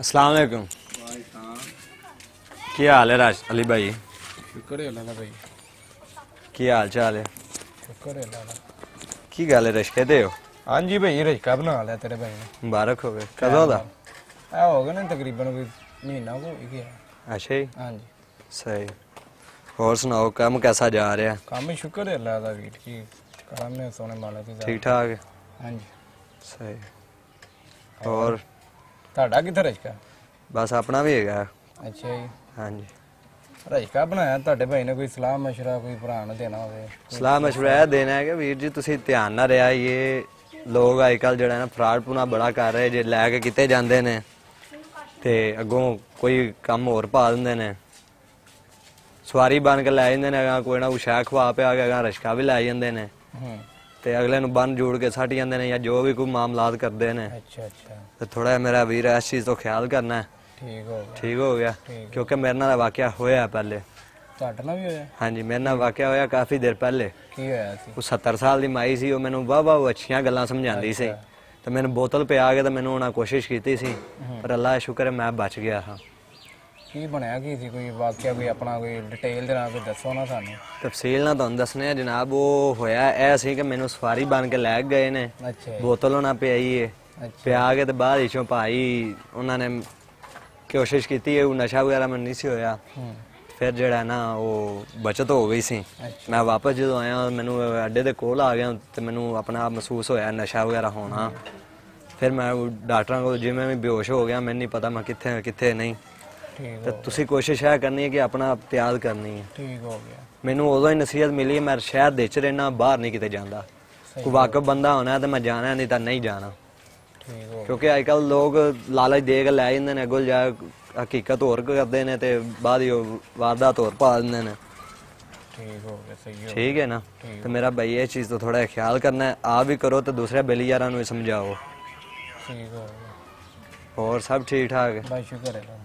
अस्सलाम वालेकुम। क्या हाल है राज अली भाई? शुक्र है अल्लाह भाई। की हाल चाल है? शुक्र है अल्लाह। की गल है रश कहते हो? हाँ जी भाई रिश्का बना लिया तेरे भाई ने। मुबारक हो गए। कदों दा? हो गया ना तकरीबन कोई महीना हो गया। अच्छा जी। हाँ जी सही। और सुनाओ काम कैसा जा रहा है? काम ही शुक्र है अल्लाह का वीट की काम में सोने माला की ठीक ठाक है? हाँ जी सही। और ਤੁਹਾਡਾ ਕਿੱਥੇ ਰਿਸ਼ਕਾ? बस अपना भी है। ਅੱਛਾ ਜੀ हाँ जी। ਰਿਸ਼ਕਾ ਬਣਾਇਆ ਤੁਹਾਡੇ ਭਾਈ ਨੇ ਕੋਈ ਸਲਾਹ ਮਸ਼ਵਰਾ ਕੋਈ ਭਰਾ ਨੂੰ ਦੇਣਾ ਹੋਵੇ? सलाह मशवरा यह देना है कि वीर जी तुसी ध्यान ना रहा ये लोग अजकल जो है ना फ्रॉड पुना बड़ा कर रहे जे लैके किते जाते ने ते अगों कोई कम होर पा देंदे ने सवारी बन के लै जांदे ने अगां कोई ना कोई शै खवा पे आ के अगां रिश्का भी लै जांदे ने ते अगले नूं बन जोड़ के सट जांदे ने या जो भी कोई मामलात करदे ने। अच्छा अच्छा तो थोड़ा मेरा वीर इस चीज़ तो ख्याल करना है। ठीक हो गया क्योंकि मेरे नाल वाकया होया पहले। ਤੁਹਾਡੇ ਨਾਲ ਵੀ ਹੋਇਆ? हाँ जी मेरे नाल वाकया होया काफ़ी देर पहले। ਕੀ ਹੋਇਆ ਸੀ? वो 70 साल की माई सी मैनू वाह अच्छियां गल्लां समझाती सी तो मैंने बोतल पिया के तो मैंने उन्हें कोशिश की सी पर अल्लाह का शुक्र है मैं बच गया हाँ। ਕੀ ਬਣਿਆ ਕੀ ਸੀ ਕੋਈ ਵਾਕਿਆ ਕੋਈ ਆਪਣਾ ਕੋਈ ਡਿਟੇਲ ਦੇ ਨਾਲ ਕੋਈ ਦੱਸੋ ਨਾ ਸਾਨੂੰ। तफसील ना तुहानू दसने जनाब वो होया ऐ सी कि मैनू सवारी बन के लै गए ने ਅੱਛਾ बोतल उन्हें पियाई है ਅੱਛਾ पिया के तो बाद हिचों भाई उन्होंने कोशिश की नशा वगैरह मैंने नहीं सी होया फिर जड़ा ना वो बचत हो गई सी। मैं वापस जो आया मैनू अड्डे दे कोल आ गया तो मैनू अपना आप महसूस होया नशा वगैरह होना। फिर मैं डॉक्टर को जिवें भी बेहोश हो गया मैंने नहीं पता मैं कित्थे कित्थे नहीं। तो तुसी कोशिश है करनी है कि अपना प्याज करनी है। ठीक हो गया। मैनू उदों ही नसीहत मिली मैं शहर दे च रहना बाहर नहीं किते जांदा कोई वाकफ बंदा होना है तो मैं जाना नहीं तो नहीं जाना क्योंकि अजकल लोग लालच दे के लै जांदे ने अगों जा हकीकत होर करदे ने ते बाद वारदात होर पा दिंदे ने। ठीक हो गया सही हो। ठीक है ना तो मेरा भाई ये चीज़ तो थोड़ा ख्याल करना है आप भी करो तो दूसरे बेली यारां नूं समझाओ। ठीक हो गया। और सब ठीक ठाक है? बस शुक्र है।